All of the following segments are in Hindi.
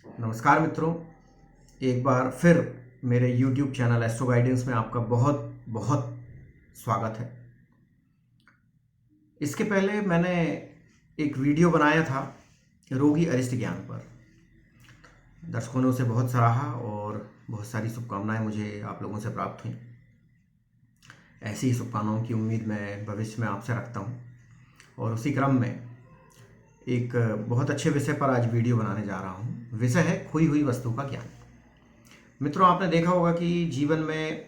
नमस्कार मित्रों, एक बार फिर मेरे YouTube चैनल एस्ट्रो गाइडेंस में आपका बहुत बहुत स्वागत है। इसके पहले मैंने एक वीडियो बनाया था रोगी अरिष्ट ज्ञान पर। दर्शकों ने उसे बहुत सराहा और बहुत सारी शुभकामनाएं मुझे आप लोगों से प्राप्त हुई। ऐसी ही शुभकामनाओं की उम्मीद मैं भविष्य में आपसे रखता हूं और उसी क्रम में एक बहुत अच्छे विषय पर आज वीडियो बनाने जा रहा हूं। विषय है खोई हुई वस्तु का ज्ञान। मित्रों, आपने देखा होगा कि जीवन में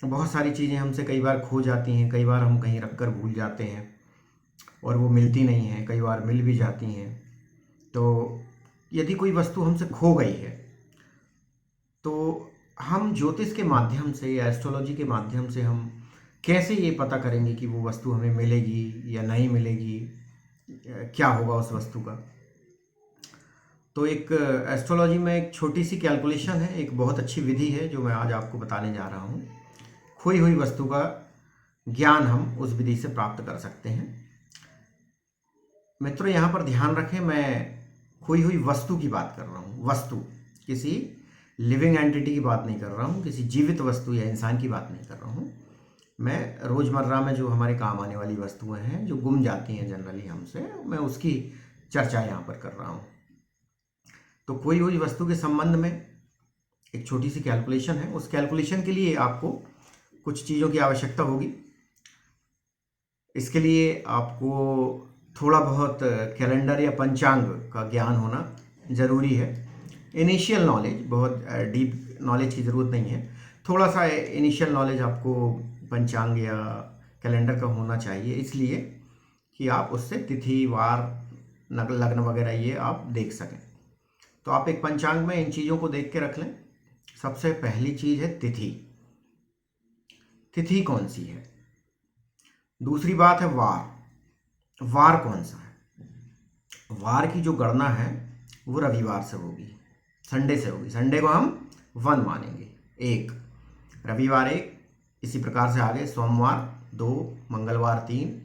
बहुत सारी चीज़ें हमसे कई बार खो जाती हैं, कई बार हम कहीं रख कर भूल जाते हैं और वो मिलती नहीं हैं, कई बार मिल भी जाती हैं। तो यदि कोई वस्तु हमसे खो गई है तो हम ज्योतिष के माध्यम से या एस्ट्रोलॉजी के माध्यम से हम कैसे ये पता करेंगे कि वो वस्तु हमें मिलेगी या नहीं मिलेगी, क्या होगा उस वस्तु का। तो एक एस्ट्रोलॉजी में एक छोटी सी कैलकुलेशन है, एक बहुत अच्छी विधि है जो मैं आज आपको बताने जा रहा हूँ। खोई हुई वस्तु का ज्ञान हम उस विधि से प्राप्त कर सकते हैं। मित्रों, यहाँ पर ध्यान रखें, मैं खोई हुई वस्तु की बात कर रहा हूँ। वस्तु, किसी लिविंग एंटिटी की बात नहीं कर रहा हूँ, किसी जीवित वस्तु या इंसान की बात नहीं कर रहा हूँ। मैं रोज़मर्रा में जो हमारे काम आने वाली वस्तुएं हैं जो गुम जाती हैं जनरली हमसे, मैं उसकी चर्चा यहाँ पर कर रहा हूँ। तो खोई हुई वस्तु के संबंध में एक छोटी सी कैलकुलेशन है। उस कैलकुलेशन के लिए आपको कुछ चीज़ों की आवश्यकता होगी। इसके लिए आपको थोड़ा बहुत कैलेंडर या पंचांग का ज्ञान होना ज़रूरी है। इनिशियल नॉलेज, बहुत डीप नॉलेज की ज़रूरत नहीं है। थोड़ा सा इनिशियल नॉलेज आपको पंचांग या कैलेंडर का होना चाहिए, इसलिए कि आप उससे तिथि, वार, लग्न वगैरह ये आप देख सकें। तो आप एक पंचांग में इन चीज़ों को देख के रख लें। सबसे पहली चीज़ है तिथि। तिथि कौन सी है। दूसरी बात है वार। वार कौन सा है। वार की जो गणना है वो रविवार से होगी, संडे से होगी। संडे को हम 1 मानेंगे, 1 रविवार, 1 इसी प्रकार से आगे सोमवार 2, मंगलवार 3,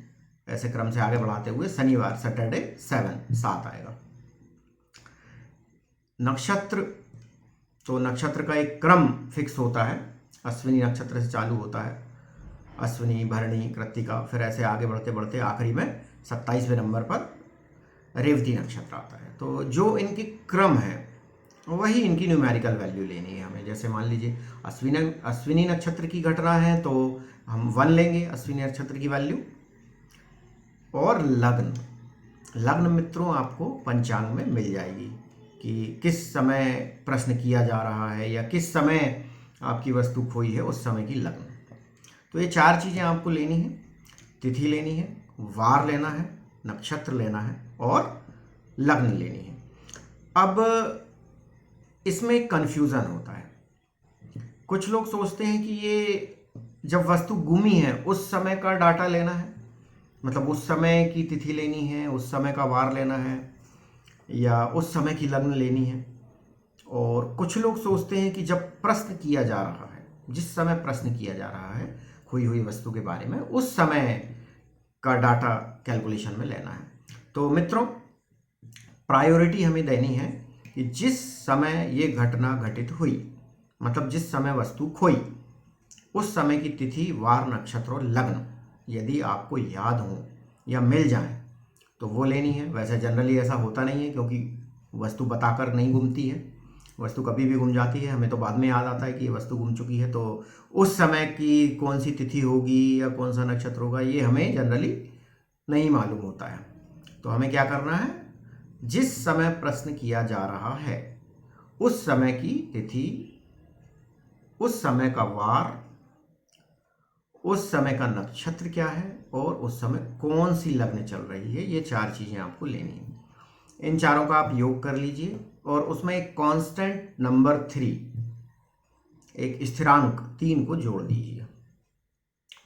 ऐसे क्रम से आगे बढ़ाते हुए शनिवार सैटरडे 7 आएगा। नक्षत्र, तो नक्षत्र का एक क्रम फिक्स होता है। अश्विनी नक्षत्र से चालू होता है, अश्विनी, भरणी, कृत्तिका, फिर ऐसे आगे बढ़ते बढ़ते आखिरी में 27वें नंबर पर रेवती नक्षत्र आता है। तो जो इनके क्रम है वही इनकी न्यूमेरिकल वैल्यू लेनी है हमें। जैसे मान लीजिए अश्विनी नक्षत्र की घटना है तो हम 1 लेंगे अश्विनी नक्षत्र की वैल्यू। और लग्न मित्रों आपको पंचांग में मिल जाएगी कि किस समय प्रश्न किया जा रहा है या किस समय आपकी वस्तु खोई है, उस समय की लग्न। तो ये 4 चीज़ें आपको लेनी है। तिथि लेनी है, वार लेना है, नक्षत्र लेना है और लग्न लेनी है। अब इसमें एक कन्फ्यूज़न होता है। कुछ लोग सोचते हैं कि ये जब वस्तु गुमी है उस समय का डाटा लेना है, मतलब उस समय की तिथि लेनी है, उस समय का वार लेना है या उस समय की लग्न लेनी है। और कुछ लोग सोचते हैं कि जब प्रश्न किया जा रहा है, जिस समय प्रश्न किया जा रहा है खोई हुई वस्तु के बारे में, उस समय का डाटा कैलकुलेशन में लेना है। तो मित्रों, प्रायोरिटी हमें देनी है कि जिस समय ये घटना घटित हुई, मतलब जिस समय वस्तु खोई, उस समय की तिथि, वार, नक्षत्र और लग्न यदि आपको याद हो या मिल जाए तो वो लेनी है। वैसे जनरली ऐसा होता नहीं है, क्योंकि वस्तु बताकर नहीं गुमती है। वस्तु कभी भी गुम जाती है, हमें तो बाद में याद आता है कि ये वस्तु गुम चुकी है। तो उस समय की कौन सी तिथि होगी या कौन सा नक्षत्र होगा ये हमें जनरली नहीं मालूम होता है। तो हमें क्या करना है, जिस समय प्रश्न किया जा रहा है उस समय की तिथि, उस समय का वार, उस समय का नक्षत्र क्या है और उस समय कौन सी लग्न चल रही है, ये 4 चीज़ें आपको लेनी है। इन चारों का आप योग कर लीजिए और उसमें एक कांस्टेंट नंबर 3, एक स्थिरांक 3 को जोड़ दीजिए।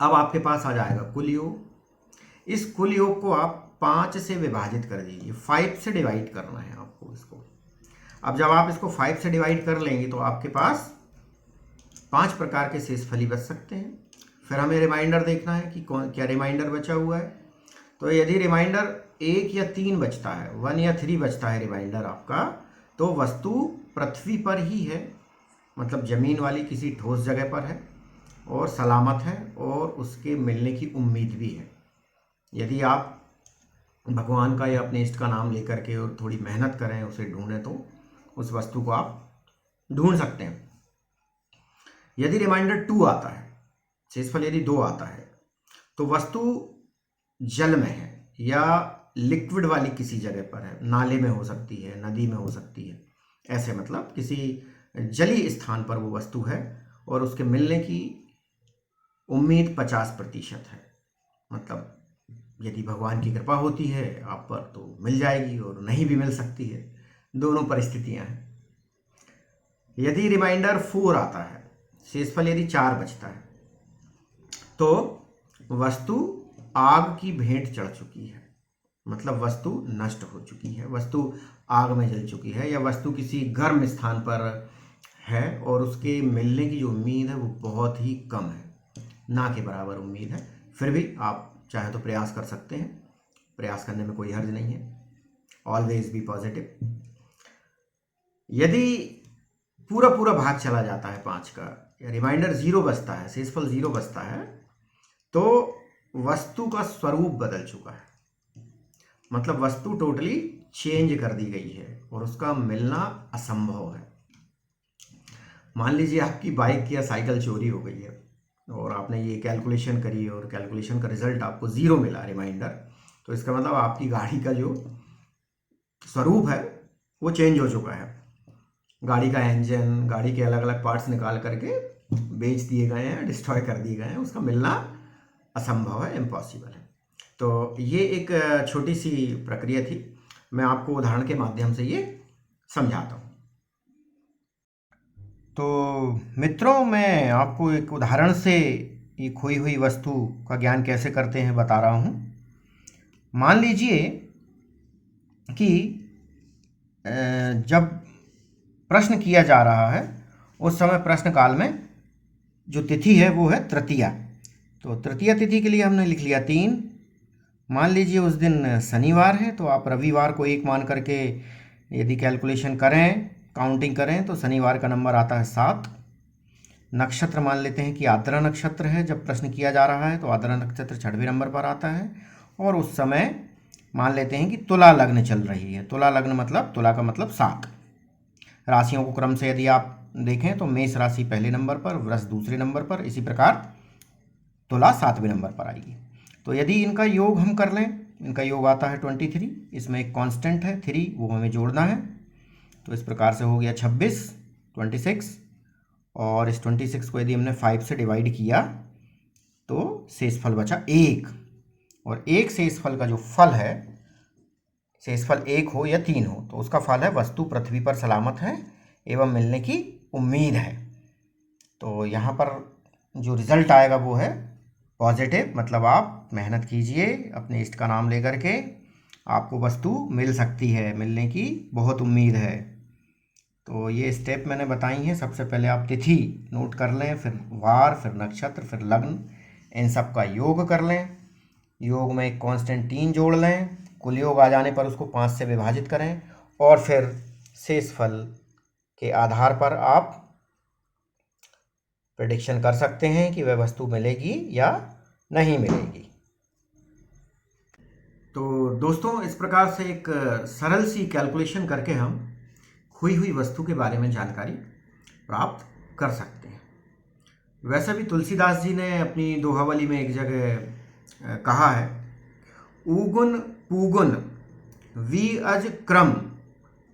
अब आपके पास आ जाएगा कुल योग। इस कुल योग को आप 5 से विभाजित कर दीजिए। 5 से डिवाइड करना है आपको इसको। अब जब आप इसको 5 से डिवाइड कर लेंगे तो आपके पास 5 प्रकार के शेषफली बच सकते हैं। फिर हमें रिमाइंडर देखना है कि कौन क्या रिमाइंडर बचा हुआ है। तो यदि रिमाइंडर 1 या 3 बचता है, 1 या 3 बचता है रिमाइंडर आपका, तो वस्तु पृथ्वी पर ही है, मतलब जमीन वाली किसी ठोस जगह पर है और सलामत है और उसके मिलने की उम्मीद भी है। यदि आप भगवान का या अपने इष्ट का नाम लेकर के और थोड़ी मेहनत करें, उसे ढूंढें, तो उस वस्तु को आप ढूंढ सकते हैं। यदि रिमाइंडर 2 आता है, शेषफल यदि 2 आता है, तो वस्तु जल में है या लिक्विड वाली किसी जगह पर है, नाले में हो सकती है, नदी में हो सकती है, ऐसे मतलब किसी जलीय स्थान पर वो वस्तु है और उसके मिलने की उम्मीद 50% है। मतलब यदि भगवान की कृपा होती है आप पर तो मिल जाएगी और नहीं भी मिल सकती है, दोनों परिस्थितियां हैं। यदि रिमाइंडर 4 आता है, शेषफल यदि 4 बचता है, तो वस्तु आग की भेंट चढ़ चुकी है, मतलब वस्तु नष्ट हो चुकी है, वस्तु आग में जल चुकी है, या वस्तु किसी गर्म स्थान पर है और उसके मिलने की जो उम्मीद है वो बहुत ही कम है, ना के बराबर उम्मीद है। फिर भी आप चाहे तो प्रयास कर सकते हैं, प्रयास करने में कोई हर्ज नहीं है। Always be positive. यदि पूरा पूरा भाग चला जाता है 5 का, या रिमाइंडर 0 बचता है, शेषफल 0 बचता है, तो वस्तु का स्वरूप बदल चुका है, मतलब वस्तु टोटली चेंज कर दी गई है और उसका मिलना असंभव है। मान लीजिए आपकी बाइक या साइकिल चोरी हो गई है और आपने ये कैलकुलेशन करी और कैलकुलेशन का रिजल्ट आपको 0 मिला, रिमाइंडर, तो इसका मतलब आपकी गाड़ी का जो स्वरूप है वो चेंज हो चुका है। गाड़ी का इंजन, गाड़ी के अलग अलग पार्ट्स निकाल करके बेच दिए गए हैं, डिस्ट्रॉय कर दिए गए हैं, उसका मिलना असंभव है, इम्पॉसिबल है। तो ये एक छोटी सी प्रक्रिया थी, मैं आपको उदाहरण के माध्यम से ये समझाता हूँ। तो मित्रों, मैं आपको एक उदाहरण से ये खोई हुई वस्तु का ज्ञान कैसे करते हैं बता रहा हूँ। मान लीजिए कि जब प्रश्न किया जा रहा है उस समय प्रश्न काल में जो तिथि है वो है तृतीया। तो तृतीया तिथि के लिए हमने लिख लिया 3। मान लीजिए उस दिन शनिवार है, तो आप रविवार को 1 मान करके यदि कैलकुलेशन करें, काउंटिंग करें, तो शनिवार का नंबर आता है 7। नक्षत्र मान लेते हैं कि आद्रा नक्षत्र है, जब प्रश्न किया जा रहा है तो आद्रा नक्षत्र 6वें नंबर पर आता है। और उस समय मान लेते हैं कि तुला लग्न चल रही है। तुला लग्न मतलब, तुला का मतलब 7। राशियों को क्रम से यदि आप देखें तो मेष राशि पहले नंबर पर, वृष दूसरे नंबर पर, इसी प्रकार तुला 7वें नंबर पर आएगी। तो यदि इनका योग हम कर लें, इनका योग आता है 23, इसमें एक कांस्टेंट है 3, वो हमें जोड़ना है। तो इस प्रकार से हो गया 26 और इस 26 को यदि हमने 5 से डिवाइड किया तो शेषफल बचा 1। और 1 शेषफल का जो फल है, शेषफल 1 हो या 3 हो, तो उसका फल है वस्तु पृथ्वी पर सलामत है एवं मिलने की उम्मीद है। तो यहाँ पर जो रिजल्ट आएगा वो है पॉजिटिव, मतलब आप मेहनत कीजिए, अपने इष्ट का नाम लेकर के आपको वस्तु मिल सकती है, मिलने की बहुत उम्मीद है। तो ये स्टेप मैंने बताई हैं। सबसे पहले आप तिथि नोट कर लें, फिर वार, फिर नक्षत्र, फिर लग्न, इन सब का योग कर लें। योग में एक कांस्टेंट 3 जोड़ लें, कुल योग आ जाने पर उसको 5 से विभाजित करें और फिर शेषफल के आधार पर आप प्रेडिक्शन कर सकते हैं कि वह वस्तु मिलेगी या नहीं मिलेगी। तो दोस्तों, इस प्रकार से एक सरल सी कैलकुलेशन करके हम खोई हुई वस्तु के बारे में जानकारी प्राप्त कर सकते हैं। वैसे भी तुलसीदास जी ने अपनी दोहावली में एक जगह कहा है, उगुन पूगुन वी अज क्रम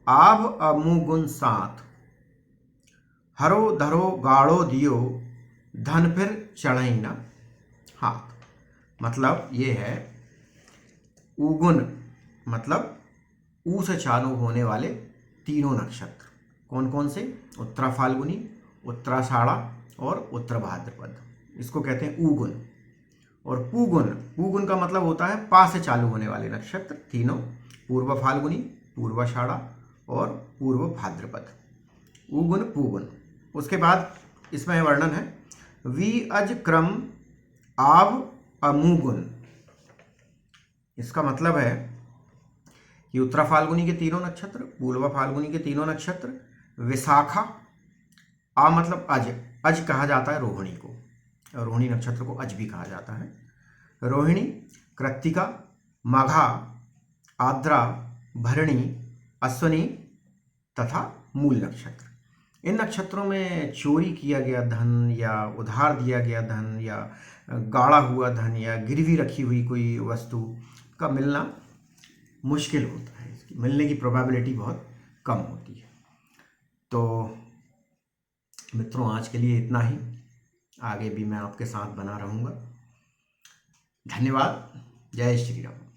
आभ अमुगुन साथ, हरो धरो गाढ़ो दियो धन फिर चढ़ई न हाथ। मतलब ये है, उगुन मतलब ऊ से चालू होने वाले तीनों नक्षत्र। कौन कौन से? उत्तरा फाल्गुनी, उत्तराषाढ़ा और उत्तर भाद्रपद, इसको कहते हैं उगुन। और पूगुन, पूगुन का मतलब होता है पा से चालू होने वाले नक्षत्र तीनों, पूर्व फाल्गुनी, पूर्वाषाढ़ा और पूर्व भाद्रपद, उगुन पूगुन। उसके बाद इसमें वर्णन है, वी अज क्रम आव अमुगुन। इसका मतलब है कि उत्तरा फाल्गुनी के तीनों नक्षत्र, पूर्वा फाल्गुनी के तीनों नक्षत्र, विशाखा, आ मतलब अज, अज कहा जाता है रोहिणी को, रोहिणी नक्षत्र को अज भी कहा जाता है, रोहिणी, कृत्तिका, माघा, आद्रा, भरणी, अश्वनी तथा मूल नक्षत्र। इन नक्षत्रों में चोरी किया गया धन या उधार दिया गया धन या गाड़ा हुआ धन या गिरवी रखी हुई कोई वस्तु का मिलना मुश्किल होता है, इसकी मिलने की प्रोबेबिलिटी बहुत कम होती है। तो मित्रों, आज के लिए इतना ही, आगे भी मैं आपके साथ बना रहूँगा। धन्यवाद। जय श्री राम।